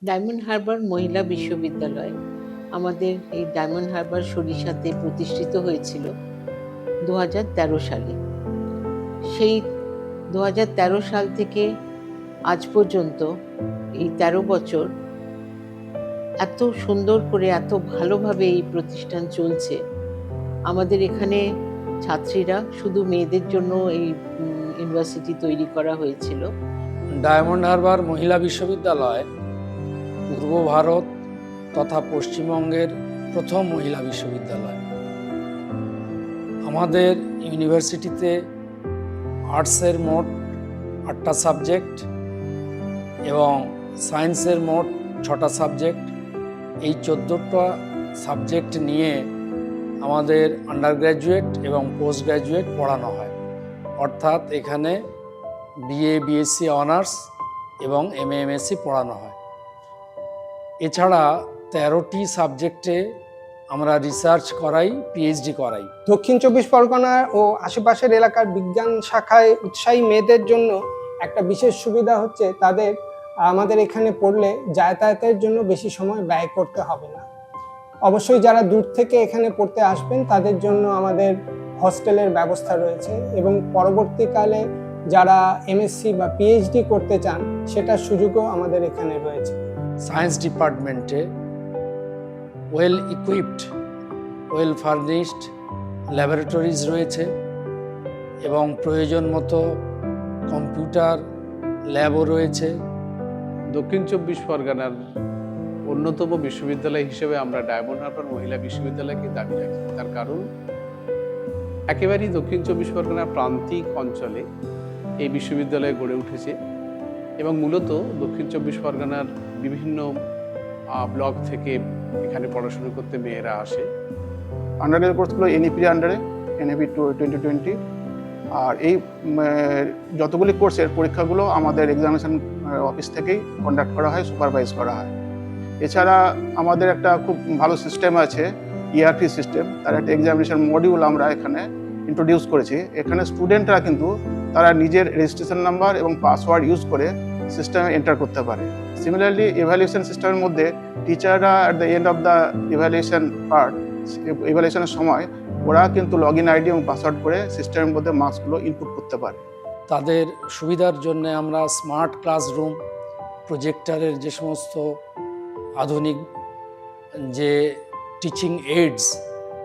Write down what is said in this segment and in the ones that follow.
Diamond Harbour মহিলা বিশ্ববিদ্যালয় আমাদের এই ডায়মন্ড হারবার সরিষাতে প্রতিষ্ঠিত হয়েছিল 2013 সালে। সেই 2013 সাল থেকে আজ পর্যন্ত এই 13 বছর এত সুন্দর করে এত ভালোভাবে এই প্রতিষ্ঠান চলছে। আমাদের এখানে ছাত্রীরা শুধু মেয়েদের জন্য এই ইউনিভার্সিটি তৈরি করা হয়েছিল। ডায়মন্ড হারবার মহিলা বিশ্ববিদ্যালয় পূর্ব ভারত তথা পশ্চিমবঙ্গের প্রথম মহিলা বিশ্ববিদ্যালয়। আমাদের ইউনিভার্সিটিতে আর্টসের মোট 8টা সাবজেক্ট এবং সায়েন্সের মোট 6টা সাবজেক্ট। এই 14টা সাবজেক্ট নিয়ে আমাদের আন্ডার গ্র্যাজুয়েট এবং পোস্ট গ্র্যাজুয়েট পড়ানো হয়। অর্থাৎ এখানে বিএ বিএসসি অনার্স এবং এমএ এমএসসি পড়ানো হয়। এছাড়া 13টি সাবজেক্টে আমরা রিসার্চ করাই, পিএইচডি করাই। দক্ষিণ চব্বিশ পরগনা ও আশেপাশের এলাকার বিজ্ঞান শাখায় উৎসাহী মেয়েদের জন্য একটা বিশেষ সুবিধা হচ্ছে তাদের আমাদের এখানে পড়লে যাতায়াতের জন্য বেশি সময় ব্যয় করতে হবে না। অবশ্যই যারা দূর থেকে এখানে পড়তে আসবেন তাদের জন্য আমাদের হস্টেলের ব্যবস্থা রয়েছে এবং পরবর্তীকালে যারা এমএসসি বা পিএইচডি করতে চান সেটার সুযোগও আমাদের এখানে রয়েছে। সায়েন্স ডিপার্টমেন্টে well equipped, well furnished laboratories রয়েছে এবং প্রয়োজন মতো কম্পিউটার ল্যাবও রয়েছে। দক্ষিণ চব্বিশ পরগনার অন্যতম বিশ্ববিদ্যালয় হিসেবে আমরা ডায়মন্ড হারবার মহিলা বিশ্ববিদ্যালয়কে দাবি রাখি। তার কারণ একেবারেই দক্ষিণ চব্বিশ পরগনার প্রান্তিক অঞ্চলে এই বিশ্ববিদ্যালয় গড়ে উঠেছে এবং মূলত দক্ষিণ চব্বিশ পরগনার বিভিন্ন ব্লক থেকে এখানে পড়াশোনা করতে মেয়েরা আসে। আন্ডারের কোর্সগুলো এনইপির আন্ডারে, এনইপি 2020। আর এই যতগুলি কোর্সের পরীক্ষাগুলো আমাদের এক্সামিনেশন অফিস থেকেই কন্ডাক্ট করা হয়, সুপারভাইজ করা হয়। এছাড়া আমাদের একটা খুব ভালো সিস্টেম আছে, ইআরপি সিস্টেম। তার একটা এক্সামিনেশন মডিউল আমরা এখানে ইন্ট্রোডিউস করেছি। এখানে স্টুডেন্টরা কিন্তু তারা নিজের রেজিস্ট্রেশন নাম্বার এবং পাসওয়ার্ড ইউজ করে সিস্টেমে এন্টার করতে পারে। সিমিলারলি ইভ্যালুয়েশন সিস্টেমের মধ্যে টিচাররা at the end of the evaluation part, ইভ্যালুয়েশনের সময় ওরা কিন্তু লগ ইন আইডি এবং পাসওয়ার্ড করে সিস্টেমের মধ্যে মার্কসগুলো ইনপুট করতে পারে। তাদের সুবিধার জন্য আমরা স্মার্ট ক্লাসরুম, প্রজেক্টরের যে সমস্ত আধুনিক যে টিচিং এইডস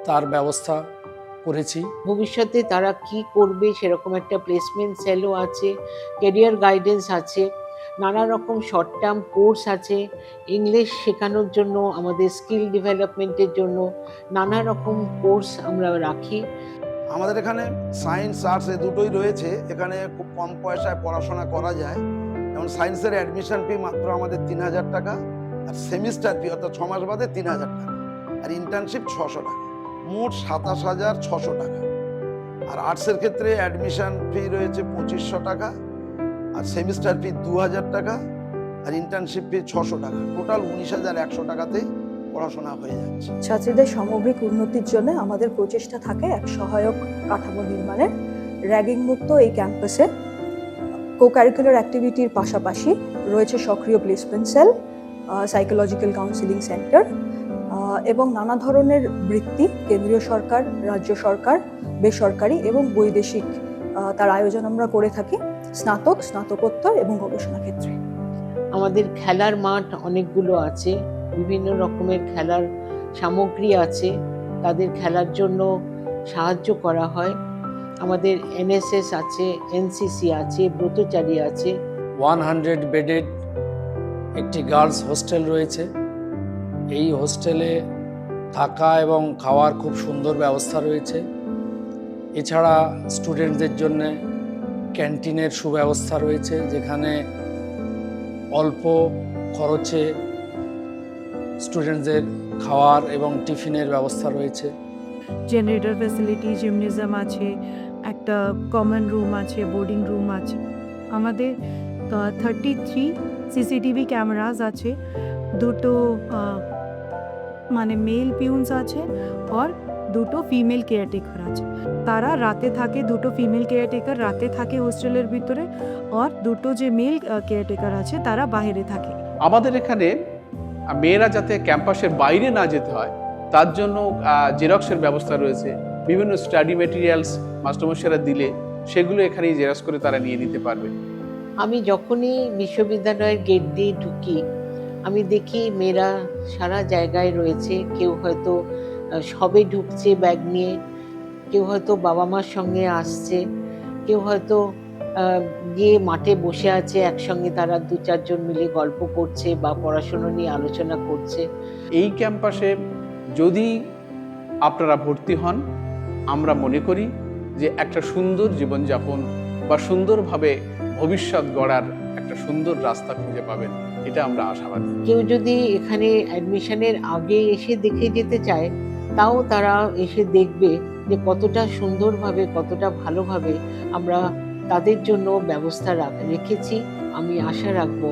তার ব্যবস্থা করেছি। ভবিষ্যতে তারা কি করবে সেরকম একটা প্লেসমেন্ট সেলও আছে, ক্যারিয়ার গাইডেন্স আছে, নানা রকম শর্ট টার্ম কোর্স আছে, ইংলিশ শেখানোর জন্য, আমাদের স্কিল ডেভেলপমেন্টের জন্য নানা রকম কোর্স আমরা রাখি। আমাদের এখানে সায়েন্স আর্টস এই দুটোই রয়েছে। এখানে খুব কম পয়সায় পড়াশোনা করা যায়। যেমন সায়েন্সের অ্যাডমিশন ফি মাত্র আমাদের 3000 টাকা, আর সেমিস্টার ফি অর্থাৎ 6 মাস বাদে 3000 টাকা, আর ইন্টার্নশিপ 600 টাকা, মোট 27,600 টাকা। আর আর্টসের ক্ষেত্রে অ্যাডমিশন ফি রয়েছে 2500 টাকা, আর সেমিস্টার ফি 2000 টাকা, আর ইন্টার্নশিপ ফি 600 টাকা। টোটাল 19,100 টাকাতেই পড়াশোনা হয়ে যাচ্ছে। ছাত্রীদের সামগ্রিক উন্নতির জন্য আমাদের প্রচেষ্টা থাকে এক সহায়ক কাঠামো নির্মাণের। র্যাগিং মুক্ত এই ক্যাম্পাসে কো কারিকুলার অ্যাক্টিভিটির পাশাপাশি রয়েছে সক্রিয় placement sell, psychological counselling centre এবং নানা ধরনের বৃত্তি কেন্দ্রীয় সরকার, রাজ্য সরকার, বেসরকারি এবং বৈদেশিক তার আয়োজন আমরা করে থাকি স্নাতক, স্নাতকোত্তর এবং গবেষণা ক্ষেত্রে। আমাদের খেলার মাঠ অনেকগুলো আছে, বিভিন্ন রকমের খেলার সামগ্রী আছে, তাদের খেলার জন্য সাহায্য করা হয়। আমাদের এনএসএস আছে, এনসিসি আছে, ব্রতচারী আছে। 100 বেডেড একটি গার্লস হোস্টেল রয়েছে। এই হোস্টেলে থাকা এবং খাওয়ার খুব সুন্দর ব্যবস্থা রয়েছে। এছাড়া স্টুডেন্টদের জন্য ক্যান্টিনের সুব্যবস্থা রয়েছে, যেখানে অল্প খরচে স্টুডেন্টদের খাওয়ার এবং টিফিনের ব্যবস্থা রয়েছে। জেনারেটর ফ্যাসিলিটি, জিমনেজিয়াম আছে, একটা কমন রুম আছে, বোর্ডিং রুম আছে। আমাদের 33 সিসিটিভি ক্যামেরাস আছে, দুটো মানে মেল পিউন্স আছে আর দুটো ফিমেল কেয়ারটেকার আছে। তারা রাতে থাকে, দুটো ফিমেল কেয়ারটেকার রাতে থাকে হোস্টেলের ভিতরে, আর দুটো যে মেল কেয়ারটেকার আছে তারা বাইরে থাকে। আমাদের এখানে মেয়েরা যাতে ক্যাম্পাসের বাইরে না যেতে হয় তার জন্য জেরক্সের ব্যবস্থা রয়েছে। বিভিন্ন স্টাডি মেটেরিয়ালস মাস্টারমশাইরা দিলে সেগুলো এখানেই জেরক্স করে তারা নিয়ে নিতে পারবে। আমি যখনই বিশ্ববিদ্যালয়ের গেট দিয়ে ঢুকি আমি দেখি মেয়েরা সারা জায়গায় রয়েছে। কেউ হয়তো সবে ঢুকছে ব্যাগ নিয়ে, কেউ হয়তো বাবা মার সঙ্গে আসছে, কেউ হয়তো গিয়ে মাঠে বসে আছে, একসঙ্গে তারা 2-4 জন মিলে গল্প করছে বা পড়াশোনা নিয়ে আলোচনা করছে। এই ক্যাম্পাসে যদি আপনারা ভর্তি হন, আমরা মনে করি যে একটা সুন্দর জীবনযাপন বা সুন্দরভাবে ভবিষ্যৎ গড়ার একটা সুন্দর রাস্তা খুঁজে পাবেন, এটা আমরা আশাবাদী। কেউ যদি এখানে অ্যাডমিশনের আগে এসে দেখে যেতে চায় তাও তারা এসে দেখবে যে কতটা সুন্দরভাবে, কতটা ভালোভাবে আমরা তাদের জন্য ব্যবস্থা রেখেছি। আমি আশা রাখবো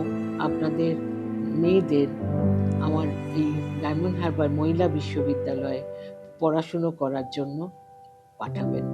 আপনাদের মেয়েদের আমার এই ডায়মন্ড হারবার মহিলা বিশ্ববিদ্যালয়ে পড়াশুনো করার জন্য পাঠাবেন।